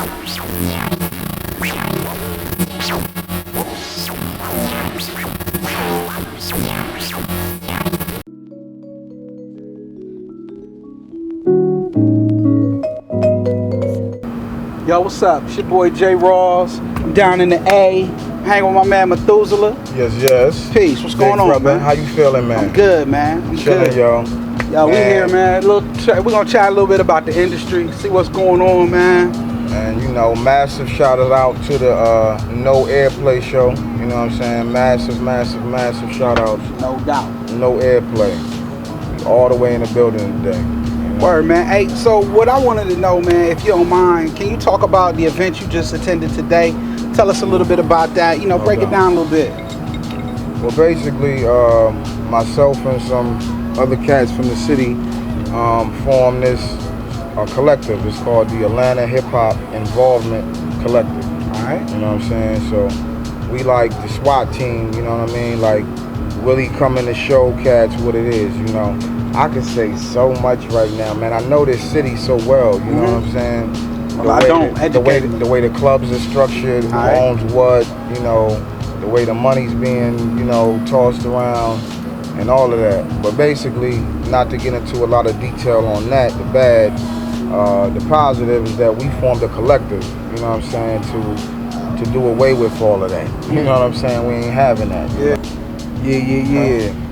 Yo, what's up? It's your boy J. Rawls. I'm down in the A, hanging with my man Methuzulah. Yes. Peace. What's going on, brother, man? How you feeling, man? I'm good, man. I'm chilling, good. Yo, we here, man. We're gonna chat a little bit about the industry, see what's going on, man. And you know, massive shout out to the No Airplay show. You know what I'm saying? Massive shout outs. No doubt. No Airplay. All the way in the building today. Word, man. Hey, so what I wanted to know, man, if you don't mind, can you talk about the event you just attended today? Tell us a little bit about that. You know, break it down a little bit. Well, basically, myself and some other cats from the city formed this collective. It's called the Atlanta Hip Hop Involvement Collective. All right. You know what I'm saying? So we like the SWAT team, you know what I mean? Like really coming to show cats what it is, you know. I could say so much right now, man. I know this city so well, you know what I'm saying? Well, I don't. The way the clubs are structured, who owns what, you know, the way the money's being, you know, tossed around and all of that. But basically, not to get into a lot of detail on that, the bad, the positive is that we formed a collective, you know what I'm saying, to do away with all of that. You know what I'm saying? We ain't having that. Yeah.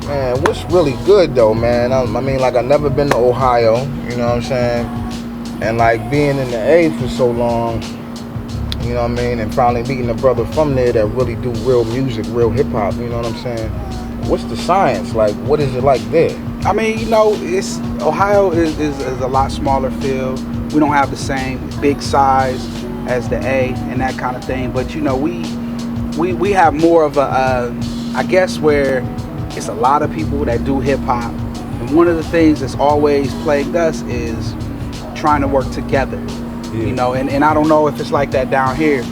Man, what's really good though, man? I mean, like, I've never been to Ohio, you know what I'm saying? And like being in the A for so long, you know what I mean? And finally meeting a brother from there that really do real music, real hip hop, you know what I'm saying? What's the science? Like, what is it like there? I mean, you know, Ohio is a lot smaller field. We don't have the same big size as the A and that kind of thing. But you know, we have more of a, I guess, where it's a lot of people that do hip hop. And one of the things that's always plagued us is trying to work together. You know, and I don't know if it's like that down here.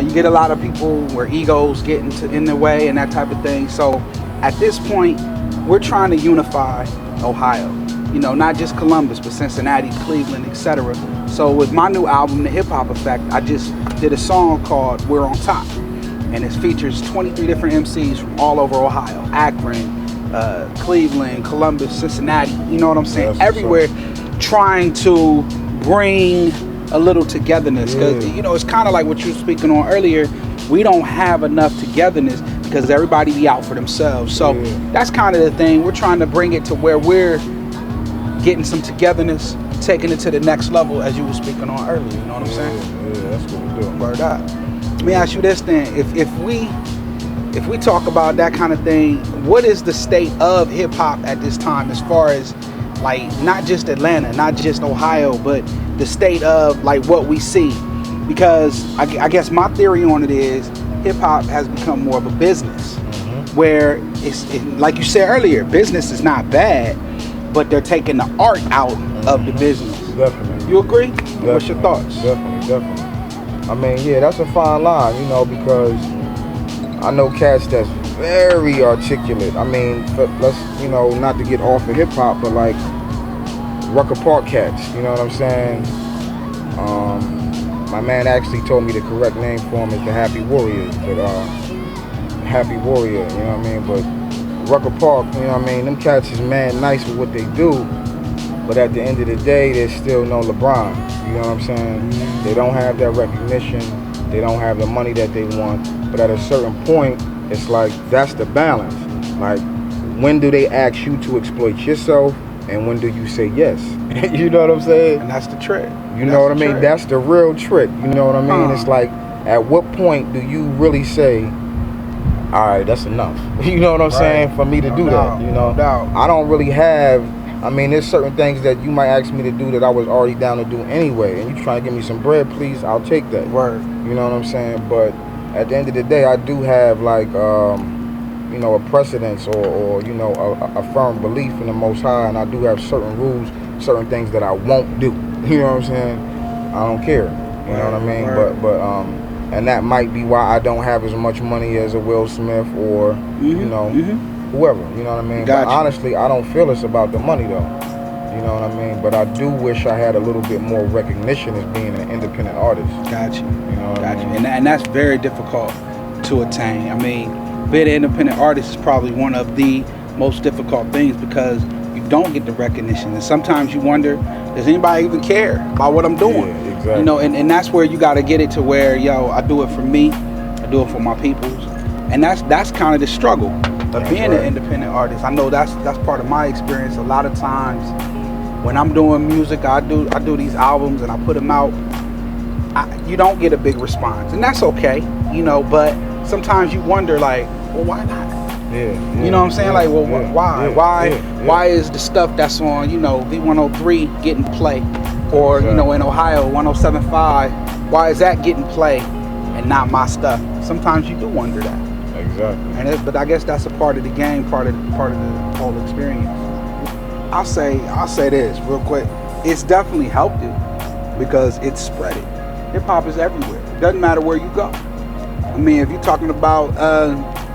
You get a lot of people where egos get in the way and that type of thing. So at this point, we're trying to unify Ohio. You know, not just Columbus, but Cincinnati, Cleveland, etc. So with my new album, The Hip Hop Effect, I just did a song called We're on Top. And it features 23 different MCs from all over Ohio, Akron, Cleveland, Columbus, Cincinnati, you know what I'm saying? Everywhere, trying to bring a little togetherness. Because, you know, it's kind of like what you were speaking on earlier. We don't have enough togetherness because everybody be out for themselves. So that's kind of the thing. We're trying to bring it to where we're getting some togetherness, taking it to the next level, as you were speaking on earlier. You know what I'm saying? Yeah, that's what we're doing. Word up. Let me ask you this then: if we talk about that kind of thing, what is the state of hip hop at this time, as far as like not just Atlanta, not just Ohio, but the state of like what we see? Because I guess my theory on it is hip hop has become more of a business, where like you said earlier, business is not bad, but they're taking the art out of the business. Definitely. You agree? Definitely. What's your thoughts? Definitely. I mean, yeah, that's a fine line, you know, because I know cats that's very articulate. I mean, let's, you know, not to get off of hip hop, but like Rucker Park cats, you know what I'm saying? My man actually told me the correct name for him is the Happy Warriors, but Happy Warrior, you know what I mean? But Rucker Park, you know what I mean? Them cats is mad nice with what they do, but at the end of the day, there's still no LeBron. You know what I'm saying? They don't have that recognition. They don't have the money that they want. But at a certain point, it's like, that's the balance. Like, when do they ask you to exploit yourself? And when do you say yes? You know what I'm saying? And that's the trick. You know what I mean? That's the real trick. You know what I mean? It's like, at what point do you really say, all right, that's enough? You know what I'm saying? For me to do that, you know? I don't really have, I mean, there's certain things that you might ask me to do that I was already down to do anyway. And you trying to give me some bread, please, I'll take that. Word. You know what I'm saying? But at the end of the day, I do have like, you know, a precedence or you know, a firm belief in the Most High. And I do have certain rules, certain things that I won't do. You know what I'm saying? I don't care. You know what I mean? But and that might be why I don't have as much money as a Will Smith or, you know, whoever, you know what I mean? But honestly, I don't feel it's about the money though. You know what I mean? But I do wish I had a little bit more recognition as being an independent artist. Got you. You know what I mean? And that's very difficult to attain. I mean, being an independent artist is probably one of the most difficult things because you don't get the recognition. And sometimes you wonder, does anybody even care about what I'm doing? Yeah, exactly. You know, and that's where you got to get it to where, yo, I do it for me. I do it for my peoples. And that's kind of the struggle of being an independent artist. I know that's part of my experience. A lot of times when I'm doing music, I do these albums and I put them out. You don't get a big response, and that's okay, you know. But sometimes you wonder, like, well, why not? Yeah, you know what I'm saying? Like, well, why is the stuff that's on, you know, V103 getting play, or you know, in Ohio 107.5, why is that getting play and not my stuff? Sometimes you do wonder that. Exactly. But I guess that's a part of the game, part of the whole experience. I'll say this real quick. It's definitely helped it because it's spread it. Hip hop is everywhere. It doesn't matter where you go. I mean, if you're talking about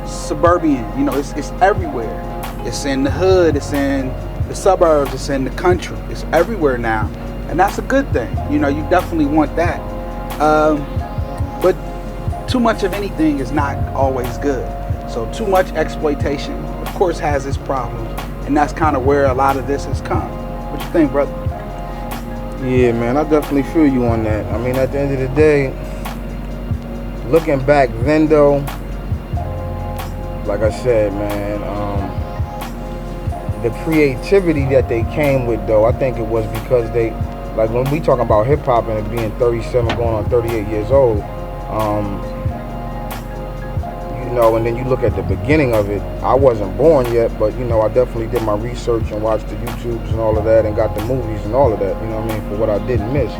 suburban, you know, it's everywhere. It's in the hood, it's in the suburbs, it's in the country. It's everywhere now, and that's a good thing. You know, you definitely want that. But too much of anything is not always good. So too much exploitation, of course, has its problems, and that's kind of where a lot of this has come. What you think, brother? Yeah, man, I definitely feel you on that. I mean, at the end of the day, looking back then, though, like I said, man, the creativity that they came with, though, I think it was because they, like when we talk about hip hop and it being 37 going on 38 years old, you know, and then you look at the beginning of it. I wasn't born yet, but you know, I definitely did my research and watched the YouTubes and all of that, and got the movies and all of that. You know what I mean? For what I didn't miss,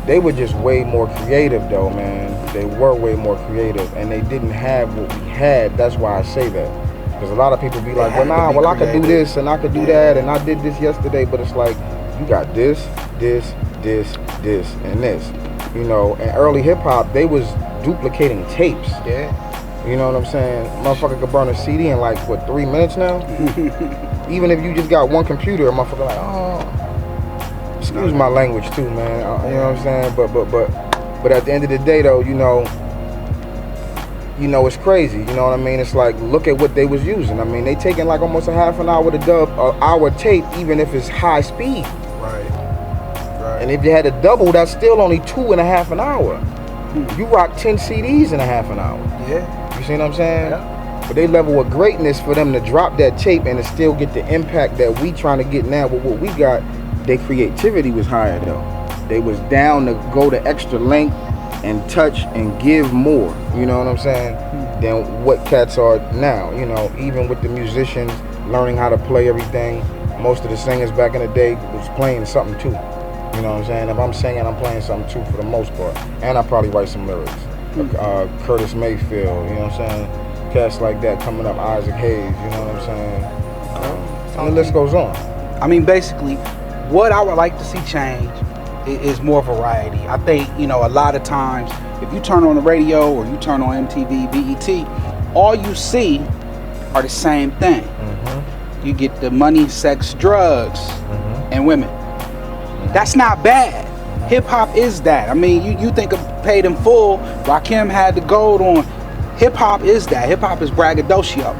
they were just way more creative, though, man. They were way more creative, and they didn't have what we had. That's why I say that, because a lot of people be like, well, nah, well, I could do this and I could do that, and I did this yesterday, but it's like you got this, and this. You know, and early hip hop, they was duplicating tapes. Yeah. You know what I'm saying? Motherfucker could burn a CD in like, what, 3 minutes now? Even if you just got one computer, a motherfucker like, oh, excuse my language too, man. You know what I'm saying? But at the end of the day, though, you know, it's crazy. You know what I mean? It's like, look at what they was using. I mean, they taking like almost a half an hour to dub an hour tape, even if it's high speed. Right. And if you had a double, that's still only 2.5 an hour. You rock 10 CDs in a half an hour. Yeah. You see what I'm saying? Yeah. But they level of greatness for them to drop that tape and to still get the impact that we trying to get now with what we got. Their creativity was higher, though. They was down to go the extra length and touch and give more. You know what I'm saying? Than what cats are now. You know, even with the musicians learning how to play everything. Most of the singers back in the day was playing something too. You know what I'm saying? If I'm singing, I'm playing something too for the most part. And I probably write some lyrics. Curtis Mayfield, you know what I'm saying? Cats like that coming up, Isaac Hayes, you know what I'm saying? And the list goes on. I mean, basically, what I would like to see change is more variety. I think, you know, a lot of times, if you turn on the radio or you turn on MTV, BET, all you see are the same thing. You get the money, sex, drugs, and women. That's not bad. Hip hop is that. I mean, you think of Paid in Full, Rakim had the gold on. Hip hop is that. Hip hop is braggadocio.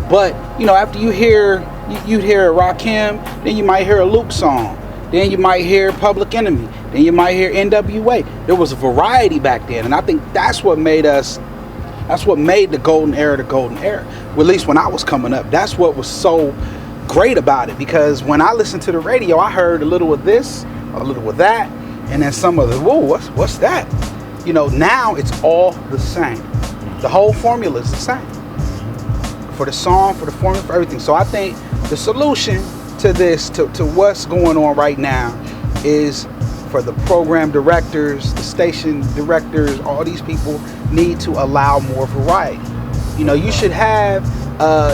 But, you know, after you hear Rakim, then you might hear a Luke song. Then you might hear Public Enemy. Then you might hear NWA. There was a variety back then, and I think that's what made the golden era the golden era. Well, at least when I was coming up, that's what was so great about it, because when I listened to the radio, I heard a little of this, a little of that, and then some of the, whoa, what's that? You know, now it's all the same. The whole formula is the same. For the song, for the formula, for everything. So I think the solution to this, to what's going on right now, is for the program directors, the station directors, all these people need to allow more variety. You know, you should have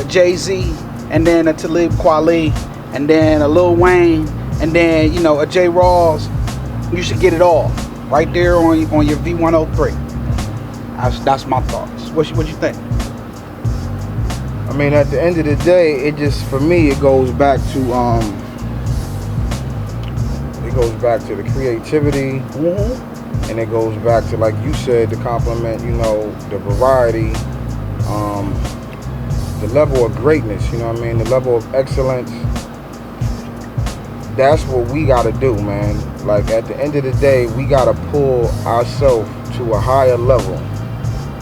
Jay-Z, and then a Talib Kweli, and then a Lil Wayne, and then, you know, a J. Rawls. You should get it all right there on your V103. That's my thoughts. What you think? I mean, at the end of the day, it just, for me, it goes back to goes back to the creativity, and it goes back to, like you said, the compliment, you know, the variety, the level of greatness, you know what I mean, the level of excellence. That's what we gotta do, man. Like, at the end of the day, we gotta pull ourselves to a higher level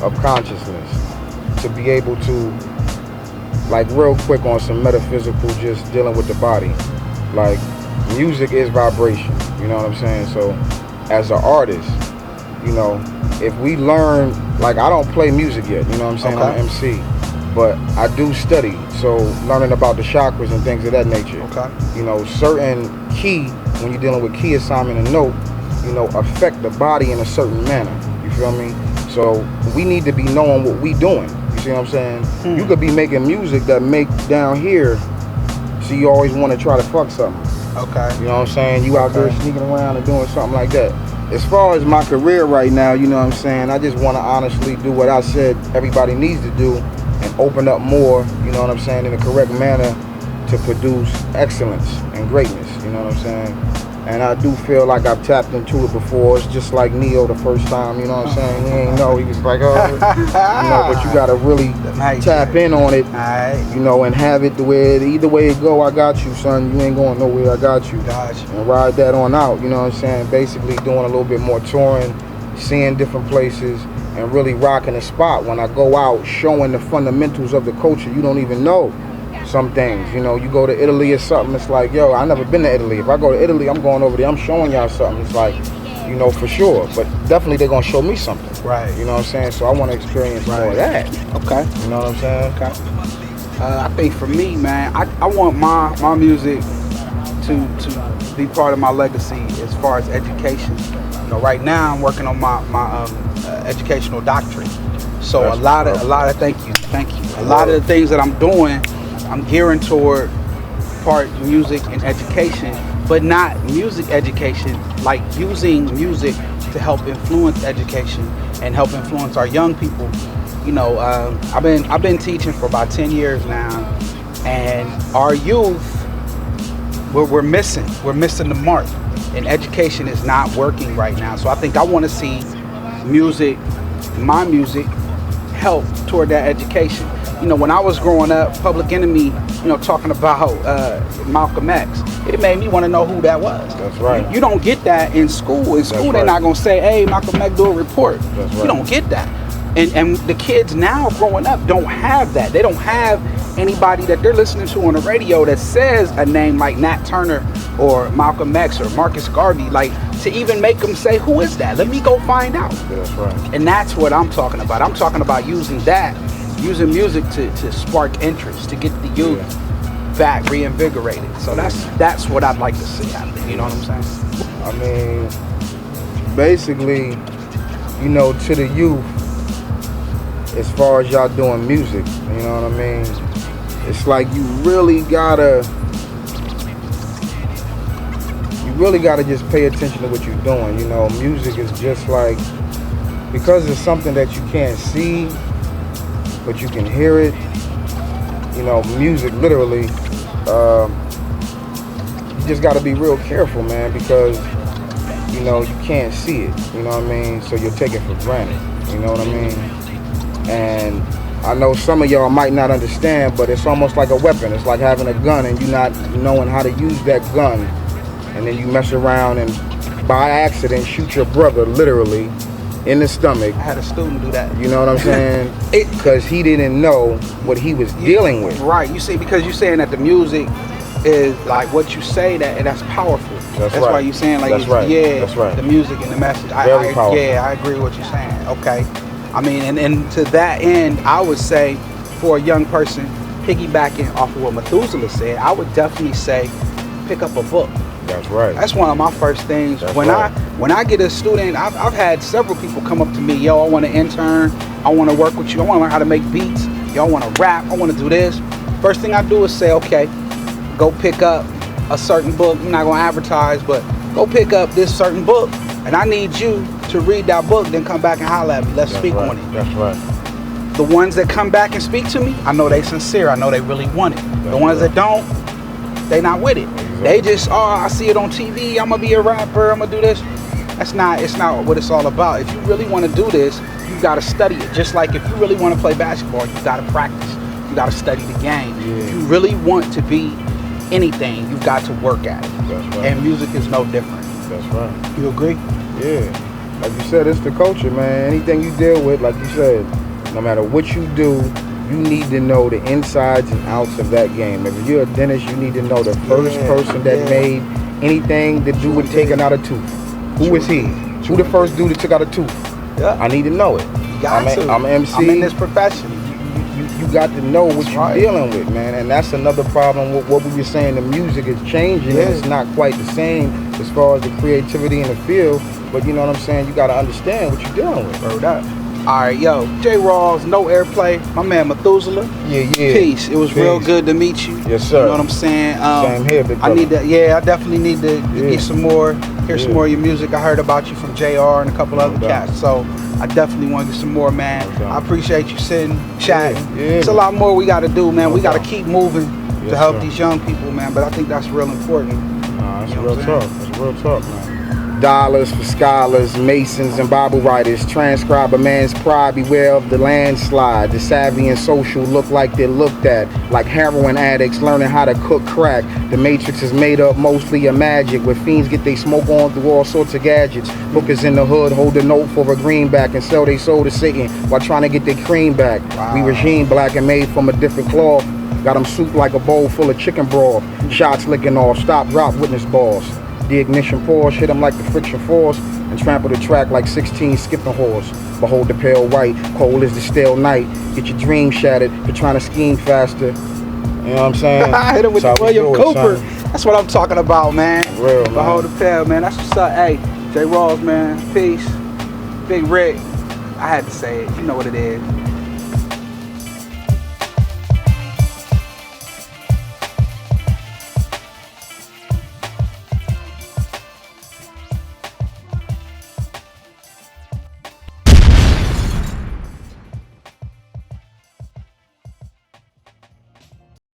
of consciousness to be able to, like, real quick on some metaphysical, just dealing with the body. Like, music is vibration, you know what I'm saying? So, as an artist, you know, if we learn, like, I don't play music yet, you know what I'm saying? I'm an MC, but I do study, so learning about the chakras and things of that nature. You know, certain key, when you're dealing with key assignment and note, you know, affect the body in a certain manner, you feel me? So we need to be knowing what we doing, you see what I'm saying? You could be making music that make down here, so you always want to try to fuck something. You know what I'm saying? You out there sneaking around and doing something like that. As far as my career right now, you know what I'm saying, I just want to honestly do what I said everybody needs to do and open up more, you know what I'm saying, in the correct manner to produce excellence and greatness, you know what I'm saying? And I do feel like I've tapped into it before. It's just like Neo the first time, you know what I'm saying? He ain't know, he was like, oh, you know, but you gotta really tap in on it, you know, and have it the way, either way it go, I got you, son. You ain't going nowhere, I got you. And ride that on out, you know what I'm saying? Basically doing a little bit more touring, seeing different places, and really rocking the spot. When I go out, showing the fundamentals of the culture, you don't even know some things. You know, you go to Italy or something, it's like, yo, I never been to Italy. If I go to Italy, I'm going over there, I'm showing y'all something. It's like, you know, for sure. But definitely they're gonna show me something. You know what I'm saying? So I want to experience more of that. You know what I'm saying? I think for me, man, I want my music to be part of my legacy as far as education. You know, right now I'm working on my educational doctorate. So a lot of thank you. A lot of the things that I'm doing, I'm gearing toward part music and education, but not music education, like using music to help influence education and help influence our young people. You know, I've been teaching for about 10 years now, and our youth, we're missing the mark, and education is not working right now. So I think I want to see my music help toward that education. You know, when I was growing up, Public Enemy, you know, talking about Malcolm X, it made me want to know who that was. That's right. You don't get that in school. In school, they're not going to say, hey, Malcolm X, do a report. That's right. You don't get that. And the kids now growing up don't have that. They don't have anybody that they're listening to on the radio that says a name like Nat Turner or Malcolm X or Marcus Garvey, like, to even make them say, who is that? Let me go find out. That's right. And that's what I'm talking about. I'm talking about using music to spark interest, to get the youth back reinvigorated. So that's what I'd like to see happen. You know what I'm saying? I mean, basically, you know, to the youth, as far as y'all doing music, you know what I mean? It's like you really gotta just pay attention to what you're doing. You know, music is just like, because it's something that you can't see, but you can hear it. You know, music literally, you just gotta be real careful, man, because, you know, you can't see it, you know what I mean? So you'll take it for granted, you know what I mean? And I know some of y'all might not understand, but it's almost like a weapon. It's like having a gun and you not knowing how to use that gun, and then you mess around and by accident shoot your brother literally in the stomach. I had a student do that. You know what I'm saying? Because he didn't know what he was dealing with. Right. You see, because you're saying that the music is like what you say, that's powerful. That's right. Why you're saying like, that's right. Yeah, that's right. The music and the message. Very powerful. Yeah, I agree with what you're saying. Okay. I mean, and to that end, I would say for a young person, piggybacking off of what Methuzulah said, I would definitely say pick up a book. That's right. That's one of my first things. That's when right. when I get a student, I've had several people come up to me, yo, I want to intern, I want to work with you, I want to learn how to make beats, yo, I want to rap, I want to do this. First thing I do is say, okay, go pick up a certain book. I'm not going to advertise, but go pick up this certain book, and I need you to read that book, then come back and holler at me. Let's speak on it. That's right. The ones that come back and speak to me, I know they sincere. I know they really want it. The ones that don't, they not with it. They just, oh, I see it on TV, I'm gonna be a rapper, I'm gonna do this. It's not what it's all about. If you really want to do this, you gotta study it. Just like if you really want to play basketball, you gotta practice. You gotta study the game. If you really want to be anything, you've got to work at it. That's right. And music is no different. That's right. You agree? Yeah. Like you said, it's the culture, man. Anything you deal with, like you said, no matter what you do, you need to know the insides and outs of that game. If you're a dentist, you need to know the first person that made anything to do with taking out a tooth. Who was he? Who the first dude that took out a tooth? Yeah. I need to know it. You got to. I'm an MC. I'm in this profession. You got to know what you're dealing with, man. And that's another problem with what we were saying. The music is changing. And it's not quite the same as far as the creativity in the field. But you know what I'm saying? You got to understand what you're dealing with. Word up. All right, yo, J. Rawls, no airplay. My man Methuzulah. Yeah. Peace. It was real good to meet you. Yes, sir. You know what I'm saying? Same here, big brother. I definitely need to get some more, hear some more of your music. I heard about you from JR and a couple other cats, so I definitely want to get some more, man. I appreciate you sitting, chatting. It's a lot more we got to do, man. We got to keep moving to help these young people, man. But I think that's real important. That's real talk. That's real talk, man. Dollars for scholars, masons, and Bible writers. Transcribe a man's pride, beware of the landslide. The savvy and social look like they're looked at, like heroin addicts learning how to cook crack. The matrix is made up mostly of magic, where fiends get they smoke on through all sorts of gadgets. Hookers in the hood hold a note for a greenback and sell their soul to Satan while trying to get their cream back. We regime black and made from a different cloth. Got them soup like a bowl full of chicken broth. Shots licking off, stop, drop, witness balls. The ignition pours, hit them like the friction force, and trample the track like 16 skipping horse. Behold the pale white, cold as the stale night. Get your dream shattered for trying to scheme faster. You know what I'm saying? I hit him with the William Cooper. That's what I'm talking about, man. Real, man. Behold the pale, man. That's what's up. Hey, J. Rawls, man. Peace. Big Rick. I had to say it. You know what it is.